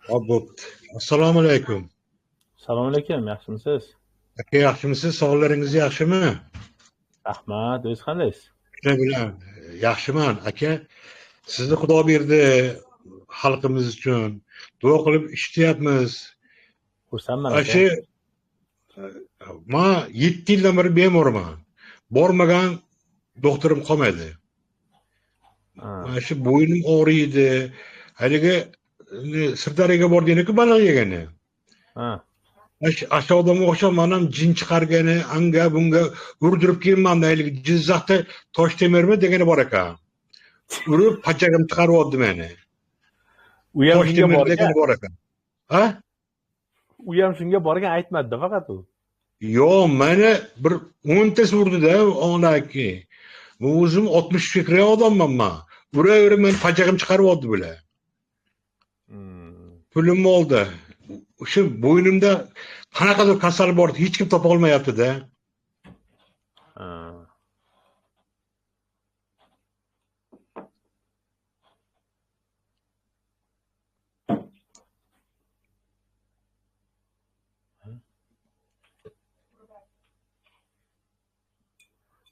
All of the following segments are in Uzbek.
Bo'pti. Assalomu alaykum. Assalomu alaykum, yaxshimisiz? Aka yaxshimisiz? Sog'liqlaringiz yaxshimi? Rahmat, o'zingiz qandaysiz? Shular bilan yaxshiman. Aka, sizni Xudo berdi xalqimiz uchun. Duo qilib ishlayapmiz. Xursandman aka. Shu men 7 yildan beri bemorman. Bormagan doktorim qolmadi. Mana shu bo'ynim og'riydi. Haligi Sirdaryoga borgan-ku baliq yegani. Ha. Aşağı odamga o'xshab men ham jin chiqargani, anga bunga urdirib kelman deylik. Jizzaxda Toshtemirmi degani bor ekan. Urib pachagim chiqarib oldi meni. U ham shunga Toshtemir borgan. degani bor ekan. Ha? U ham shunga borgan aytmadi faqat u. Yo'q, meni bir 10 tas urdi-da onaki. Men o'zim 60 fikri odamman men. Uraverib meni pachagim chiqarib oldi bular. Pulim oldi. Shu bo'ynimda qanaqadir kasal bor, hech kim topa olmayapti-da.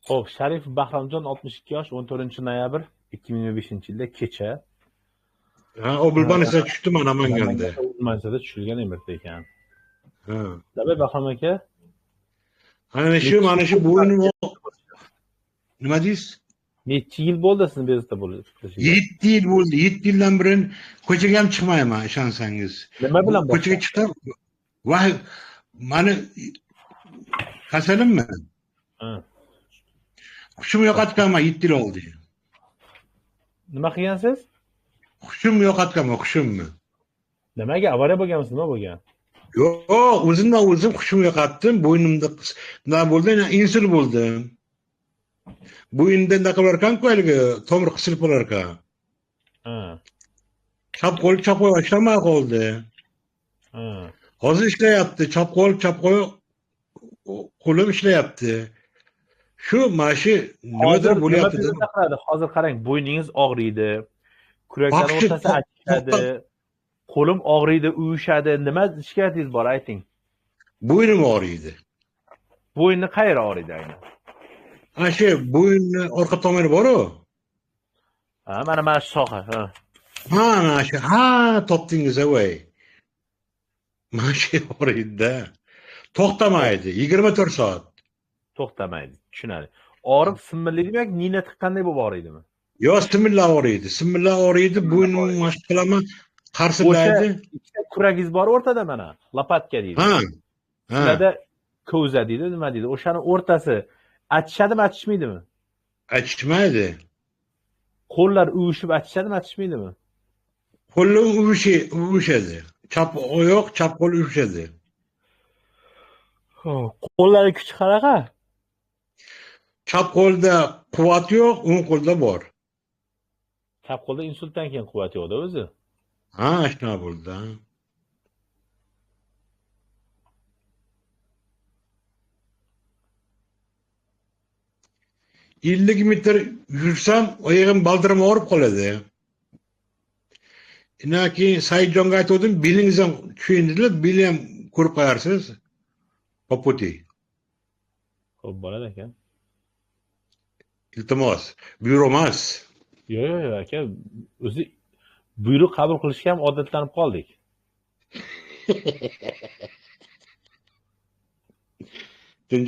Xo'p, Sharif Bahramjon 62 yosh, 14-noyabr 2025-yilda kecha. Ha, Obilbanisa tushdi mana Namanganda. Mansada tushilgan emirda ekan. Ha. Davlat Bahrom aka. Mana shu bo'ynim nima deysiz? Necha yil bo'ldi sizni bezovta bo'lib? 7 yil bo'ldi. 7 yildan beri ko'chaga ham chiqmayman, ishonsangiz. Nima bilan ko'chaga chiqdim? Voy, meni kasalimmi? Hushim yo'qotganman 7 yil oldi. Nima qilgansiz? Hushim yo'qotganman, hushimni. Nimaga avariya bo'lganmisiz, nima bo'lgan? Yo'q, o'zimdan o'zim hushim yo'qotdim, bo'ynimda nima bo'ldi? Insult bo'ldim. Bo'ynimda nima qilar ekan-ku, haligi tomir qisilib qolar ekan. Chap qo'l ishlamay qoldi. Hozir ishlayapti, chap qo'lim ishlayapti. Shu mashi nimadir bo'lyapti. Hozir qarang, bo'yningiz og'riydi. Kuraklar o'rtasi achishadi. Qo'lim og'riydi, uyushadi. Nima shikoyatingiz bor, ayting. Bo'ynim og'riydi. Bo'yinni qayeri og'riydi aynan? Ana shu bo'yinni orqa tomoni bor-ku. Ha, mana shu soha, ha. Mana shu, topdingiz avay. Mana shu og'riydi-da. To'xtamaydi, 24 soat. To'xtamaydi, tushunadi. Og'riq simillaydimi yoki nina tiqqanday bo'lib og'riydimi? Yo'q, similla og'riydi, bo'ynim mashq qilaman, qarsillaydi. Ikkita kuragingiz bor o'rtada mana, lopatka deydi. Ha. Ularda ko'za deydi, nima deydi? O'shani o'rtasi achishadimi, achishmaydimi? Achishmaydi. Qo'llar uyushib achishadimi, achishmaydimi? Qo'lim uyushadi. Chap oyoq, chap qo'l uyushadi. Qo'llari kuchi qanaqa? Chap qo'lda quvvat yo'q, o'ng qo'lda bor. Chap qo'lda insultdan keyin quvvat yo'qda o'zi. Ha, shunaqa bo'ldi. 50 metr yursam, oyog'im baldirim og'rib qoladi. Undan keyin Saidjonga aytdim, belingiz ham tushayin dedilar, beli ham ko'rib qo'yarsiz. Poputi. Xo'p, bo'ladi aka. Iltimos, buyruq emas. Yo'q, aka, o'zi buyruq qabul qilishga ham odatlanib qoldik.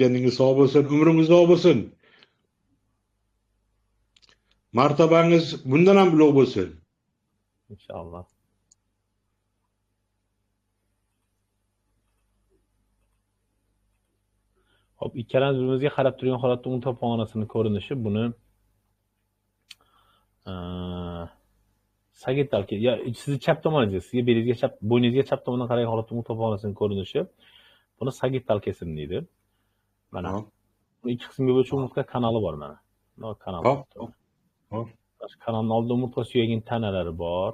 Joningiz sog' bo'lsin, umringiz uzoq bo'lsin. Martabangiz bundan ham ulug' bo'lsin. Inshaalloh. Hop, ikkalamiz birimizga qarab turgan holatda uning to'polonasining ko'rinishi buni sagitalka, ya sizni chap tomoningizga, sizga belingizga chap, bo'yningizga chap tomondan qaragan holatda uning to'polonasining ko'rinishi buni sagital kesim deydi. Mana ikki qismga bo'lish umurtqa kanali bor mana. Mana kanal. Hop. Kanalning oldida umurtqa suyagining tanalari bor.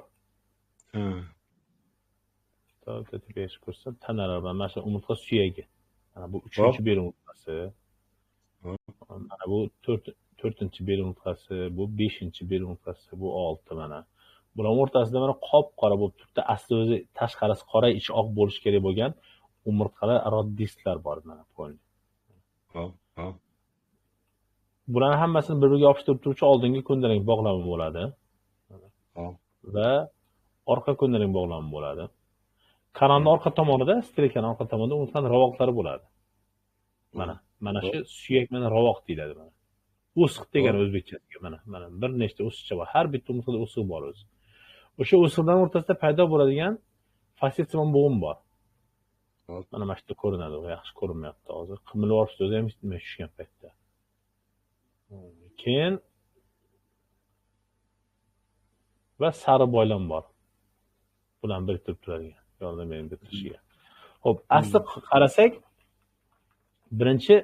Tepaga ko'rsa tanalar bor. Mana shu umurtqa suyagi. Mana bu 3-bel umurtqasi. Mana bu 4-bel umurtqasi, bu 5-bel umurtqasi, bu 6 mana. Bularning o'rtasida mana qop-qora bo'lib turibdi. Asli o'zi tashqarisi qora, ichi oq bo'lishi kerak bo'lgan umurtqalar aro disklar bor mana qo'lda. Hop, hop. Bularning hammasini bir-biriga yopishtirib turuvchi oldingi ko'ndalang bog'lami bo'ladi. Hop. Va orqa ko'ndalang bog'lami bo'ladi. Kanalning orqa tomonida, stelkaning orqa tomonida unutgan ravoqlari bo'ladi. Mana shu suyak bilan ravoq deyiladi mana. O'siq degan o'zbekchasiga mana bir nechta o'siqcha bor. Har bitta umurtqada o'siq bor o'zi. O'sha o'siqdan o'rtasida paydo bo'ladigan fasitsimon bo'g'im bor. Mana mana shu yerda ko'rinadi, yaxshi ko'rinmayapti hozir. Qimirlab olishdi o'zi ham istimay tushgan paytda. Keyin va sari boylam bor. Bularni biriktirib turadigan, yordam berib bitirishiga. Xo'p, asli qarasak, birinchi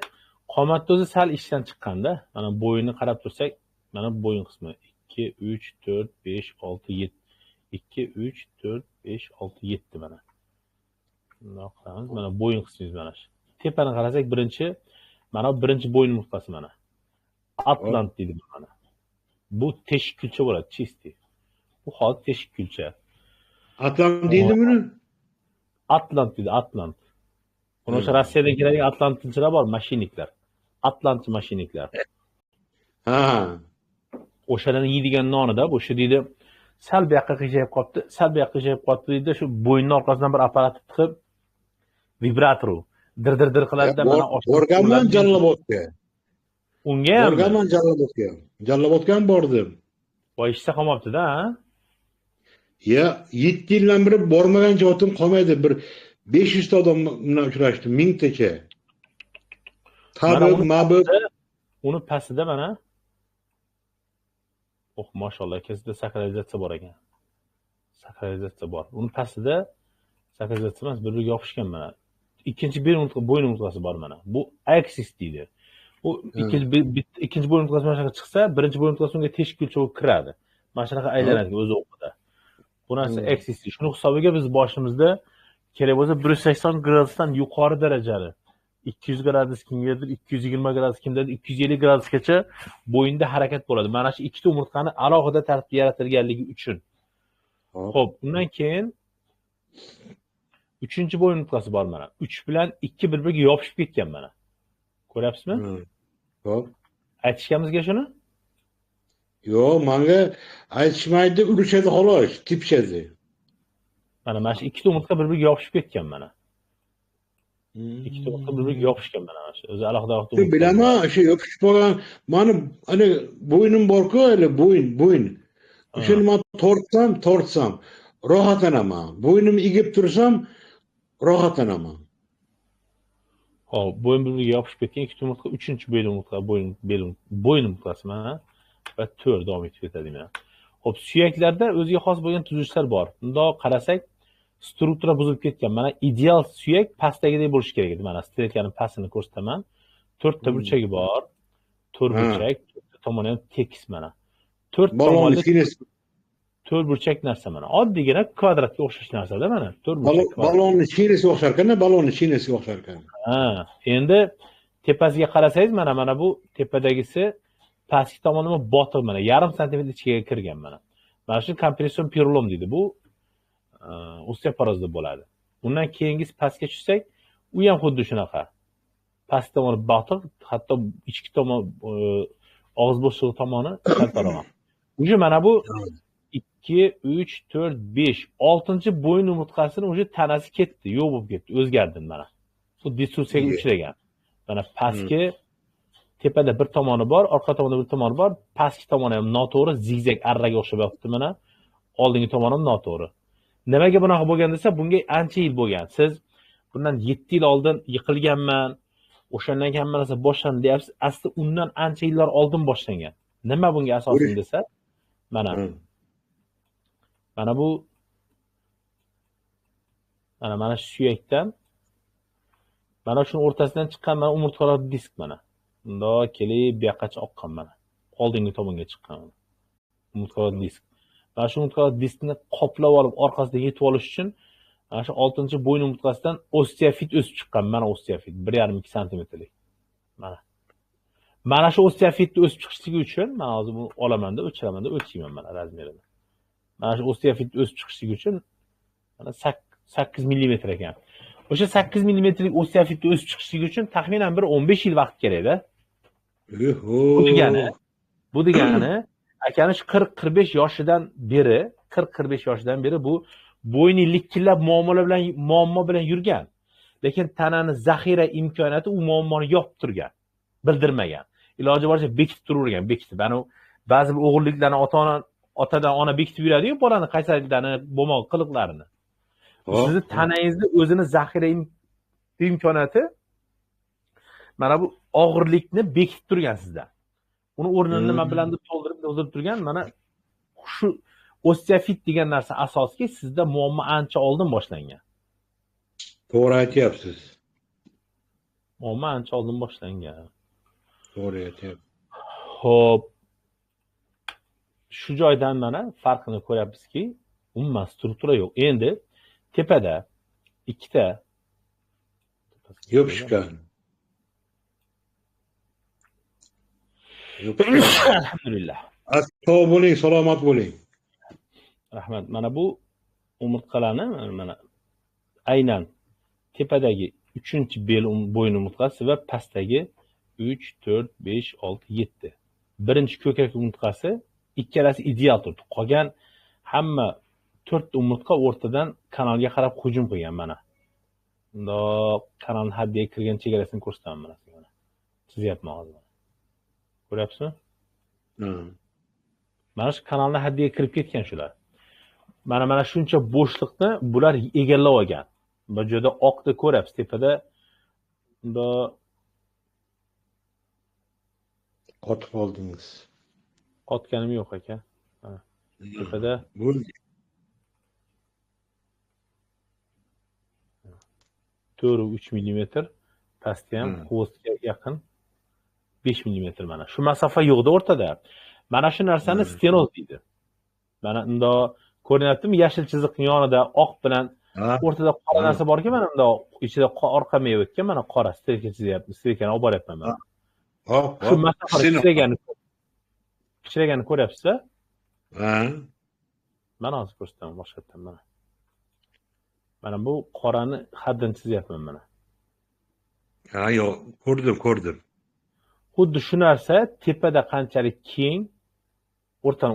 qomatni o'zi sal ishdan chiqqanda, mana bo'yinni qarab tursak, mana bo'yin qismi 2, 3, 4, 5, 6, 7. 2, 3, 4, 5, 6, 7 mana. Bundoq qilamiz. Mana bo'yin qismingiz mana shu. Tepani qarasak, birinchi bo'yin nuqtasi mana. Atlant deydi mana. Bu teshik kulcha bo'ladi, chisti. Bu hozir teshik kulcha. Atlant deydi buni? Atlant deydi, Atlant. Buni o'sha Rossiyadan keladigan Atlantinchilar bor, mashiniklar. Atlantchi mashiniklar. Ha. O'shalarni yeydigan nonida bu shu deydi, sal bu yoqqa qiyshayib qolibdi deydi, shu bo'yinning orqasidan bir apparat tiqib vibrator dir qiladida mana Borganman Jallobodga. Unga ham borganman Jallobodga. Jallobodga ham bordim. Voy ishsa qolmabdi-da, ha? Ya 7 yildan beri bormagan joyim qolmaydi. Bir 500 ta odam bilan uchrashdim, 1000 tacha. Tabib, uni pastida mana mashallah, kesida sakralizatsiya bor ekan. Sakralizatsiya bor. Uni pastida sakralizatsiya emas, bir-biriga yopishgan mana. Ikkinchi bo'yin umurtqasi bor mana. Bu axis deydi. Bu ikkinchi bo'yin umurtqasi mana shunaqa chiqsa, birinchi bo'yin umurtqasi unga teshik kulcha bo'lib kiradi. Mana shunaqa aylanadi o'zi o'qida. Bu narsa axis. Shuni hisobiga biz boshimizda kerak bo'lsa 180 gradusdan yuqori darajali 200 gradus kimgadir, 220 gradus kimgadir, 250 gradusgacha bo'yinda harakat bo'ladi. Mana shu ikkita umurtqani alohida tartibda yaratilganligi uchun. Xo'p, undan keyin uchinchi bo'yin umurtqasi bor mana. 3 bilan 2 bir-biriga yopishib ketgan mana. Ko'ryapsizmi? Xo'p. Aytishganmizga shuni? Yo'q, menga aytishmaydi, urishadi xolos, tepishadi. Mana shu ikkita umurtqa bir-biriga yopishib ketgan mana. Ikkita umurtqa bir-biriga yopishgan mana shu. O'zi alohida bilaman, o'sha yopishib qolgan. Mani ana bo'yinim bor-ku, hali bo'yin. O'shani men tortsam, rohatlanaman. Bo'ynimni egib tursam, rohatlanaman. Xo'p, bo'yin bir-biriga yopishib ketgan ikkita umurtqa, uchinchi bo'yin umurtqasi mana va 4 davom etib ketadi mana. Xo'p, suyaklarda o'ziga xos bo'lgan tuzilishlar bor. Bundoq qarasak, struktura buzilib ketgan. Mana ideal suyak pastdagidek bo'lishi kerak edi. Mana stelkaning pastini ko'rsataman. 4 ta burchagi bor. 4 burchak, tomoni ham tekis mana. 4 tomonli 4 burchak narsa mana. Oddiygina kvadratga o'xshash narsa-da mana. 4 burchak. Balonni chinasiga o'xshar ekan-da, balonni chinasiga o'xshar ekan. Ha, endi tepasiga qarasangiz mana bu tepadagisi pastki tomonimi botiq mana, yarim santimetr ichiga kirgan mana. Mana shu kompression pirulom deydi. Bu osteoporozda bo'ladi. Undan keyingisi pastga tushsak, u ham xuddi shunaqa. Past tomoni botiq, hatto ichki tomon og'iz bo'shlig'i tomoni kaltaroq. Uje mana bu 2, 3, 4, 5, 6-chi bo'yin umurtqasini uje tanasi ketdi, yo'q bo'lib ketdi, o'zgardi mana. Bu distorsiyaga uchragan. Mana pastki tepada bir tomoni bor, orqa tomonda bir tomoni bor, pastki tomoni ham noto'g'ri, zigzag arraga o'xshab yotibdi mana. Oldingi tomoni ham noto'g'ri. Nimaga bunaqa bo'lgan desa, bunga ancha yil bo'lgan. Siz bundan 7 yil oldin yiqilganman, o'shandan keyin hamma narsa boshlandi deyapsiz. Asli undan ancha yillar oldin boshlangan. Nima bunga asosim desa, mana bu mana shu suyakdan mana shuni o'rtasidan chiqqan mana umurtqalar disk mana. Bundoq kelib bu yoqqacha oqqan mana. Oldingi tomonga chiqqan umurtqalar disk. Mana shu umurtqalar diskni qoplab olib orqasidan yetib olish uchun mana shu 6-chi bo'yin umurtqasidan osteofit o'sib chiqqan. Mana osteofit 1,5-2 santimetrlik. Mana shu osteofitni o'sib chiqishligi uchun men hozir buni olaman-da, o'chiraman-da, o'lchayman mana razmerini. Mana shu osteofit o'sib chiqishligi uchun mana 8 millimetr ekan. O'sha 8 millimetrlik osteofitni o'sib chiqishligi uchun taxminan bir 15 yil vaqt kerak-da. Bu degani akani shu 40-45 yoshidan beri, 40-45 yoshidan beri bu bo'yni likkillab muammo bilan yurgan. Lekin tanani zaxira imkoniyati u muammoni yopib turgan, bildirmagan. Iloji boricha bekitib turavergan, bekitib. Ana ba'zi bir o'g'illiklarni otadan ona bekitib yuradi-ku, bolani qaysarliklarini, bo'lmog'i qiliqlarini. Sizni tanangizni o'zini zaxira imkoniyati mana bu og'irlikni bekitib turgan sizda. Uni o'rnini nima bilandir to'ldirib turgan. Mana shu osteofit degan narsa asoski sizda muammo ancha oldin boshlangan. To'g'ri aytyapsiz. Muammo ancha oldin boshlangan. To'g'ri aytyapsiz. Xo'p. Shu joydan mana farqini ko'ryapmizki, umuman struktura yo'q. Endi tepada ikkita Yopishgan. Alhamdulillah. Sog' bo'ling, salomat bo'ling. Rahmat. Mana bu umurtqalarni mana aynan tepadagi 3-bel bo'yin umurtqasi va pastdagi 3, 4, 5, 6, 7. Birinchi ko'krak umurtqasi ikkalasi ideal turibdi. Qolgan hamma 4 umurtqa o'rtadan kanalga qarab hujum qilgan mana. Bundoq kanalning haddiga kirgan chegarasini ko'rsataman mana sizga. Chizyapman hozir. Ko'ryapsizmi? Mana shu kanalning haddiga kirib ketgan shular. Mana shuncha bo'shliqni bular egallab olgan. Bu joyda oqni ko'ryapsiz tepada. Bunda Qotib qoldingiz. Qotganim yo'q aka. Tepada to'ri 3 millimetr, pastda ham xvostga yaqin 5 millimetr mana. Shu masofa yo'qda o'rtada. Mana shu narsani stenoz deydi. Mana unda ko'rinyaptimi? Yashil chiziqning yonida oq bilan o'rtada qora narsa borki, mana unda ichida orqa meva mana qora streka chizyapti. Strekani olib boryapman men. Shu masofa kichragani ko'ryapsiz-a? Mana hozir ko'rsataman boshqatdan mana. Mana bu qorani haddini chizyapman mana. Yo'q, ko'rdim. Xuddi shu narsa tepada qanchalik keng,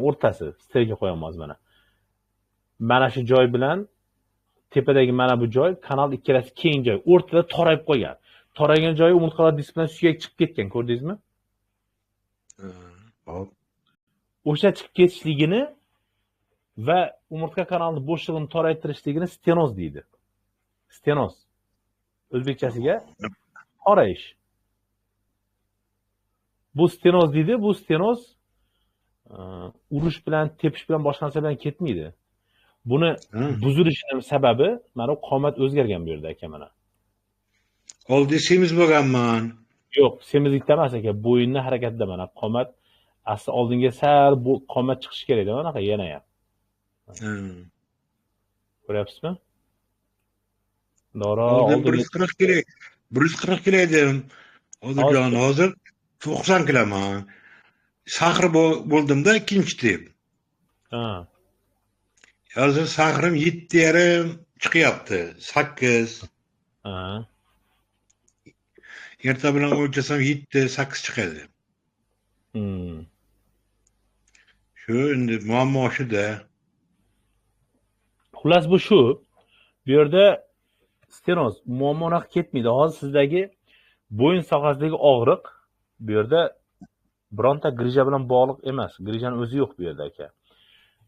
o'rtasi streka qo'yamiz mana. Mana shu joy bilan tepadagi mana bu joy, kanal ikkalasi keng joy, o'rtada torayib qo'ygan. Toraygan joyi umurtqalar display suyak chiqib ketgan, ko'rdingizmi? Hop. O'sha chiqib ketishligini va umurtqa kanalini bo'shlig'ini toraytirishligini stenoz deydi. Stenoz. O'zbekchasiga torayish. Bu stenoz deydi, bu stenoz urush bilan, tepish bilan boshqa narsa bilan ketmaydi. Buni buzilishining sababi mana qomat o'zgargan bu yerda aka mana. Oldin semiz bo'lganman. Yo'q, semizlikda emas aka, bo'yinning harakatida mana qomat asli oldinga sal bu qomat chiqishi kerak-da manaqa yana ham. Ko'ryapsizmi? Oldin 140 kerak. 140 kilo edim. Hozir 90 kiloman. Sahr bo'ldimda ikkinchi deb. Hozir sahrim 7,5 chiqyapti. 8. Erta bilan o'lchasam 7-8 chiqadi. Shu endi muammo shuda. Xullas bu shu. Bu yerda stenoz muammolar ketmaydi. Hozir sizdagi bo'yin sohasidagi og'riq bu yerda bironta grija bilan bog'liq emas. Grijaning o'zi yo'q bu yerda aka.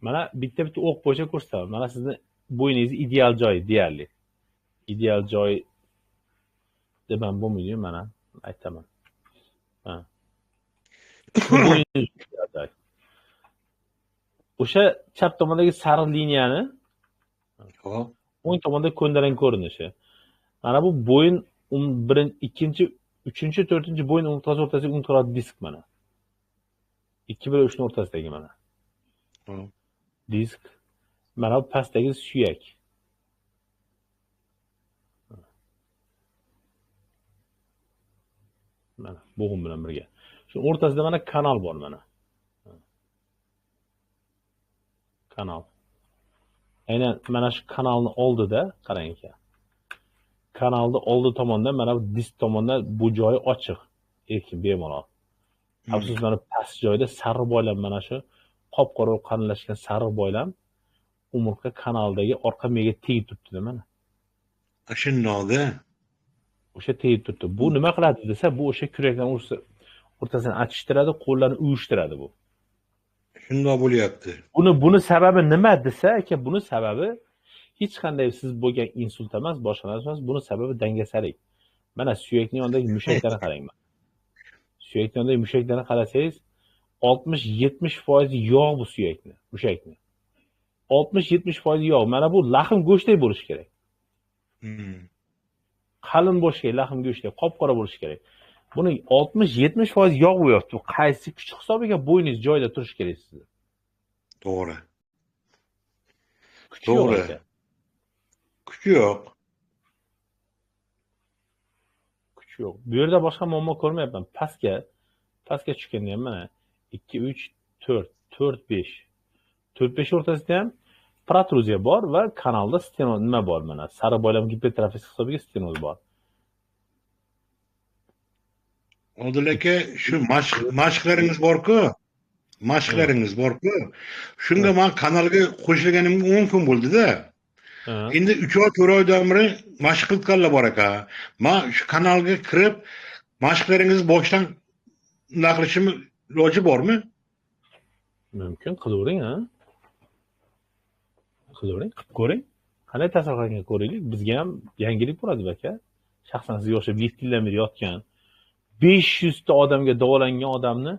Mana bitta o'q bo'yicha ko'rsataman. Mana sizni bo'yningiz ideal joyi deyarli. Ideal joy deb ham bo'lmaydi, mana aytaman. O'sha chap tomondagi sariq liniyani o'ng tomonda ko'ndalang ko'rinishi. Mana bu bo'yin 2-chi, 3-chi, 4-chi bo'yin umurtqasi o'rtasidagi umurtqalar disk mana. 2-3 o'rtasidagi mana. Disk. Mana bu pastdagi suyak. Mana bo'g'im bilan birga. Shu o'rtasida mana kanal bor mana. Kanal. Aynan mana shu kanalni oldida qarang aka. Kanalni oldi tomonda mana bu disk tomonda bu joyi ochiq. Erkin bemalol. Afsus mana past joyda sariq boylam mana shu qop-qora qarinlashgan sariq boylam umurtqa kanaldagi orqa miyaga tegib turibdi mana. Shundoqda. O'sha tegib turibdi. Bu nima qiladi desa, bu o'sha kurakdan o'rtasini achishtiradi, qo'llarni uyushtiradi bu. Shundoq bo'lyapti. Buni sababi nima desa, aka, buni sababi hech qanday siz bo'lgan insult emas, boshqa narsa emas, buni sababi dangasalik. Mana suyakning yonidagi mushaklarni qarang. Suyakning yonidagi mushaklarni qarasangiz, 60-70% yog' bu suyakni, mushakni. 60-70% yog'. Mana bu lahm go'shtdek bo'lishi kerak. Qalin bo'lishi kerak, lahm go'shtdek, qop-qora bo'lishi kerak. Buni 60-70% yog' bo'lyapti. Qaysi kuch hisobiga bo'yningiz joyida turishi kerak sizda? To'g'ri. Kuch yo'q aka. Kuch yo'q. Kuch yo'q. Bu yerda boshqa muammo ko'rmayapman. Pastga tushganda ham mana 2 3 4 4 5. 4-5 o'rtasida ham protruziya bor va kanalda stenoz nima bor mana? Sariq boylam gipertrofiyasi hisobiga stenoz bor. Odil aka, shu mashqlaringiz bor-ku. Shunga men kanalga qo'shilganimga 10 kun bo'ldi-da. Endi 3 oy 4 oydan beri mashq qilganlar bor aka. Men shu kanalga kirib mashqlaringizni boshdan naqlishim iloji bormi? Mumkin, qilavering, ha? Qilavering, qilib ko'ring. Qanday ta'sir qilgan ko'raylik. Bizga ham yangilik bo'ladi aka. Shaxsan sizga o'xshab 7 yildan beri yotgan 500 ta odamga davolangan odamni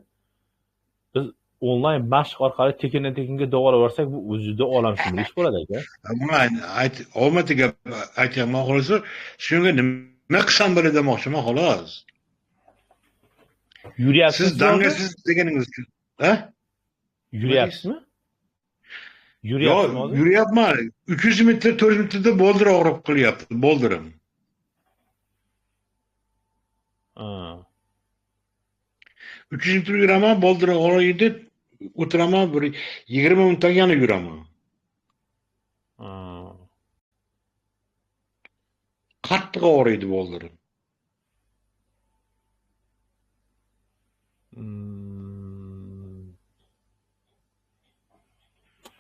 biz onlayn mashq orqali tekinga davolaversak, bu o'zida olamshumul ish bo'ladi aka. Men olmatiga aytayapman xolos. Shunga nima qilsam bo'ladi demoqchiman xolos. Yuryapsiz. Siz dangasiz deganingiz uchun. Ha? Yuryapsizmi? Yo'q, yuryapman. 300 metr, 400 metrda boldir og'rib qilyapti, boldirim. Ha. 300 metr yuraman, boldir og'riydi. O'tiraman, bir 20 minutdan yana yuraman. Qattiq og'riydi boldirim.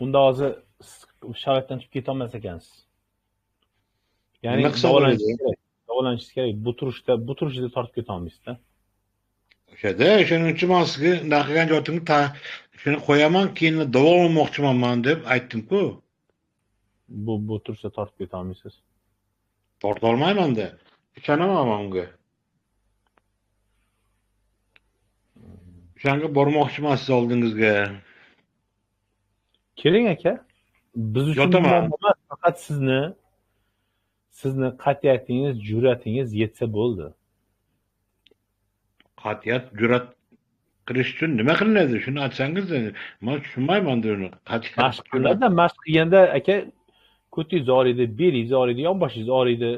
Unda hozir sharoitdan chiqib keta olmas ekansiz. Ya'ni davolanishingiz kerak. Bu turishda tortib keta olmaysiz-da. Shuning uchun men sizga naqagan joyingni shuni qo'yaman, keyin davolanmoqchiman men deb aytdim-ku. Bu turishda tortib keta olmaysiz. Torta olmayman-da. Ishonaman unga. O'shanga bormoqchiman siz oldingizga. Keling aka. Biz uchun faqat sizni qat'iyatingiz, jur'atingiz yetsa bo'ldi. Qat'iyat, jur'at qilish uchun nima qilinadi? Shuni aytsangiz, men tushunmayman buni. Mashq qilganda aka, ko'tingiz og'riydi, belingiz og'riydi, yonboshingiz og'riydi,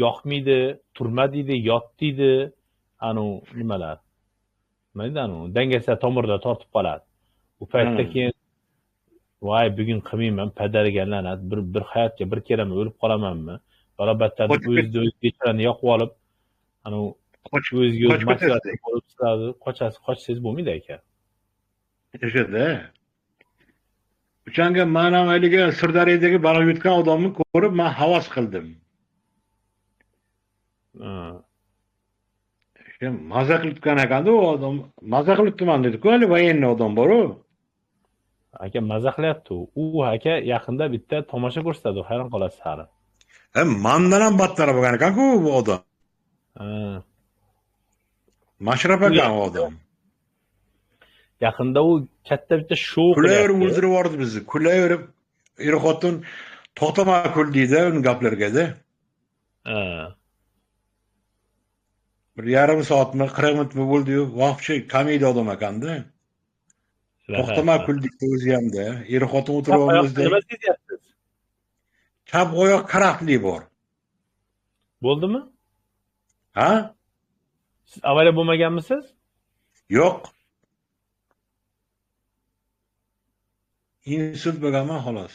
yoqmaydi, turma deydi, yot deydi. Nimalar? Nima deydi dangaslar tomirda tortib qoladi. Bu paytda keyin voy, bugun qilmayman, padariga la'nat, bir hayotga bir keraman, o'lib qolamanmi? Balobatdan o'zini bechorani yoqib olib, o'ziga o'zi mas'uliyat olib chiqadi, qochsangiz bo'lmaydi aka. O'shada. O'shanga men ham haligi Sirdaryodagi baliq yutgan odamni ko'rib, men havas qildim. Maza qilib yutgan ekanda u odam. Maza qilib yutman dedi-ku, hali voyenniy odam bor-ku. Aka maza qilyapti u. U aka yaqinda bitta tomosha ko'rsatadi, hayron qolasiz hali. Mendan ham battar bo'lgan ekan-ku bu odam. Mashrab ekan u odam. Yaqinda u katta bitta shou kulayverib o'ldirib yubordi bizni. Kulayverib er-xotin to'xtamay kuldiydi uning gaplariga-da. Bir yarim soatmi, 40 minutmi bo'ldi-yu, vaqtcha komediya odam ekanda. To'xtamay kuldik o'zi ham-da. Er-xotin o'tiribmizda. Nima sezyapsiz? Chap oyoq karaxtli bor. Bo'ldimi? Ha? Siz avvaliga bo'lmaganmisiz? Yo'q. Insult bo'lganman xolos.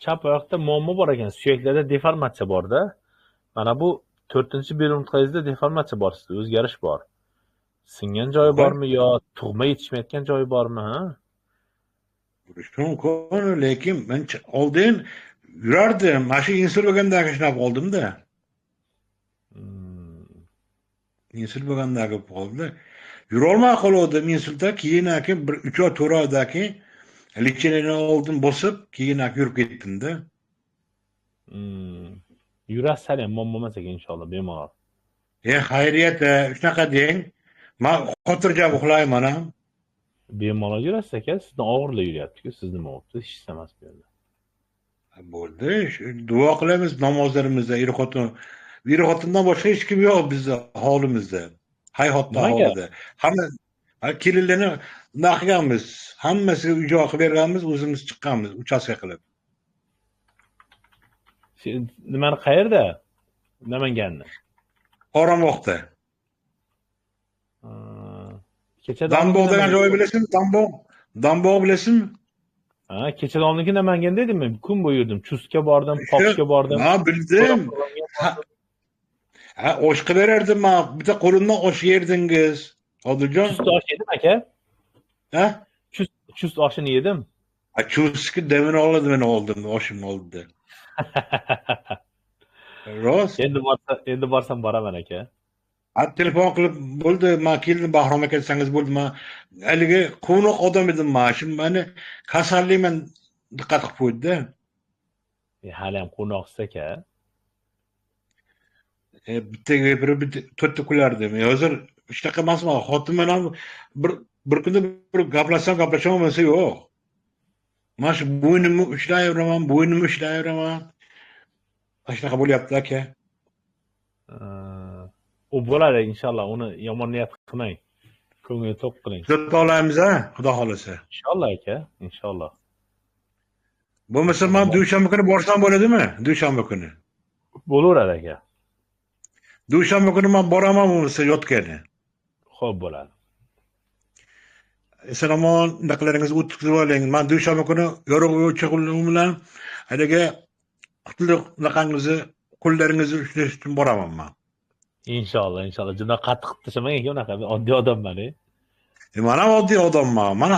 chap oyoqda muammo bor ekan. Suyaklarda deformatsiya bor-da. Mana bu 4-bel umurtqangizda deformatsiya bor sizda, o'zgarish bor. Singan joyi Voy, bormi yo tug'ma yetishmayotgan joyi bormi, ha? bo'lishi mumkin, lekin men oldin yurardim. Mana shu insult bo'lgandagi shunaqa oldimda. Hmm. Insult bo'lgandagi qoldi. Yurolmay qoldim insultda, keyin bir 3 oy 4 oydan keyin lecheniyadan oldin bosib, keyin yurib ketdim-da. Yurasiz ham muammo emas ekan inshaalloh bemalol. Xayriyat, shunaqa deng. Men xotirjam uxlayman ham. Bemalol yurasiz aka, sizdan og'irlik yuryapti-ku, siz nima bo'libdi? Hech narsa emas bu yerda. Bo'ldi, duo qilamiz namozlarimizda er-xotindan boshqa hech kim yo'q bizda hovlimizda. Hayhotda Nimaga? hovlida. Hamma kelinlarni nima qilganmiz? Hammasiga uy-joy qilib berganmiz, o'zimiz chiqqanmiz uchastka qilib. Nimani qayerda? Namanganni. Qoramoqda. Kecha Dambog degan joy bilasizmi? Dambog bilasizmi? Ha, kecha domniki Namanganda edim men. Kun bo'yi yurdim. Chustga bordim, Popga bordim. Ha, bildim. Ha, osh qilib berardim men. Bitta qo'limdan osh yerdingiz. Odiljon. Chust osh yedim aka. Ha? Chust oshini yedim. Chustki demini oldim men oldimda, oshimni oldida. Rost. Endi borsam boraman aka. Telefon qilib bo'ldi, men keldim, Bahrom aka desangiz bo'ldi. Men haligi quvnoq odam edim men. Shu meni kasallikman diqqat qilib qo'ydi-da. Hali ham quvnoqsiz aka. Bittaga bir to'rtta kulardim. Hozir shunaqa emasman. Xotin bilan bir kunda bir gaplashaman yo'q. Men shu bo'ynimni ushlayveraman. Shunaqa bo'lyapti aka. U bo'ladi inshaalloh. Uni yomon niyat qilmang. Ko'ngilni to'q qiling. Kuzatib olamiz, Xudo xolasa. Inshaalloh aka, inshaalloh. Bo'lmasa men dushanba kuni borsam bo'ladimi? Dushanba kuni. Bo'laveradi aka. Dushanba kuni men boraman bo'lmasa yotgani. Xo'p bo'ladi. Eson-omon naqlaringizni o'tkazib oling. Men dushanba kuni yorug' o'chiqim bilan haligi qutlug' naqangizni qo'llaringizni ushlash uchun boraman men. Inshaalloh. Juda qattiq tashamang aka, unaqa oddiy odamman. Men ham oddiy odamman. Mana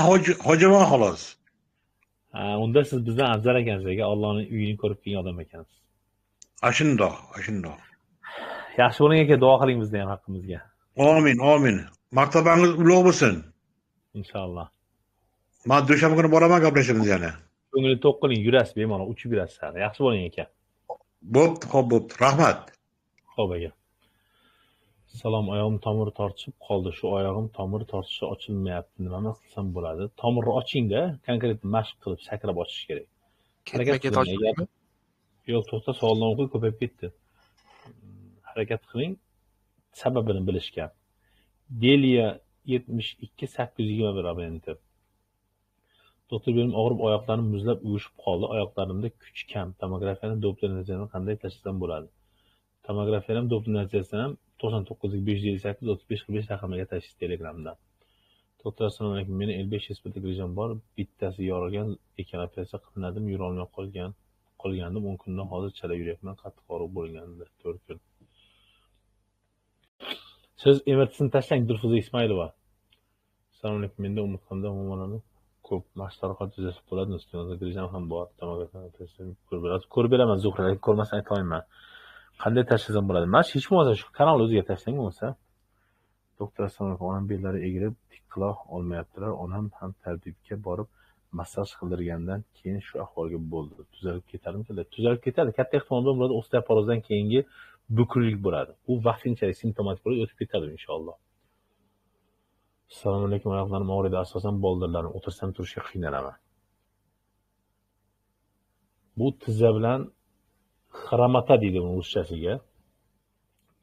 hojiman xolos. Ha, unda siz bizdan afzal ekansiz aka. Allohning uyini ko'rib kelgan odam ekansiz. Ashundoq. Yaxshi bo'ling aka, duo qiling bizda ham haqqimizga. Amin. Martabangiz ulug' bo'lsin. Inshaalloh. Men dushanba kuni boraman, gaplashamiz yana. Ko'ngilni to'q qiling, yurasiz bemalol, uchib yurasiz. Yaxshi bo'ling aka. Bo'pti. Rahmat. Xo'p aka. Salom, oyog'im tomiri tortishib qoldi. Shu oyog'im tomiri tortishi ochilmayapti. Nima qilsam bo'ladi? Tomirni oching-da, konkret mashq qilib sakrab ochish kerak. Ketma-ket oching. Yo'q, to'xta, savoldan o'qib ko'payib ketdi. Harakat qiling, sababini bilishga. Delia 72821 abonenti. Doktor benim og'rib oyoqlarim muzlab uyushib qoldi. Oyoqlarimda kuch kam. Tomografiyani Doppler natijasini qanday tashlasam bo'ladi? Tomografiyani Doppler natijasini ham 99 558 35 raqamiga tashlash Telegramdan. Doktor assalomu alaykum. Meni L5 respublika rejim bor. Bittasi yorilgan ekan, operatsiya qilinadimi? Yura olmay qolgandim. 10 kundan hozir chala yuryapman. Qattiq og'riq bo'lgandi. 4 kun. Siz MRT'sini tashlang, Dilfuza Ismailova. Assalomu alaykum. Menda umurtqamda umuman ko'p mashtaroqat tuzatib bo'ladi. Ustimizda grejam ham bor. Tomografiyani ko'rib beraman. Zuhra ko'rmasdan aytolmayman. Qanday tashlasam bo'ladi? Mana hech bo'lmasa shu kanalni o'ziga tashlang bo'lsa. Doktor assalomu alaykum. Onam bellari egilib, tik qila olmayaptilar. Onam ham tabibga borib massaj qildirgandan keyin shu ahvolga bo'ldi. Tuzalib ketadimi? Tuzalib ketadi. Katta ehtimol bilan bo'ladi. Osteoporozdan keyingi bukillik bo'ladi. Bu vaqtinchalik simptomatik bo'lib o'tib ketadi inshaalloh. Assalomu alaykum. Oyoqlarim og'riydi. Asosan boldirlarim. O'tirsam turishga qiynalaman. Bu tizza bilan xramata deydi uni ruschasiga.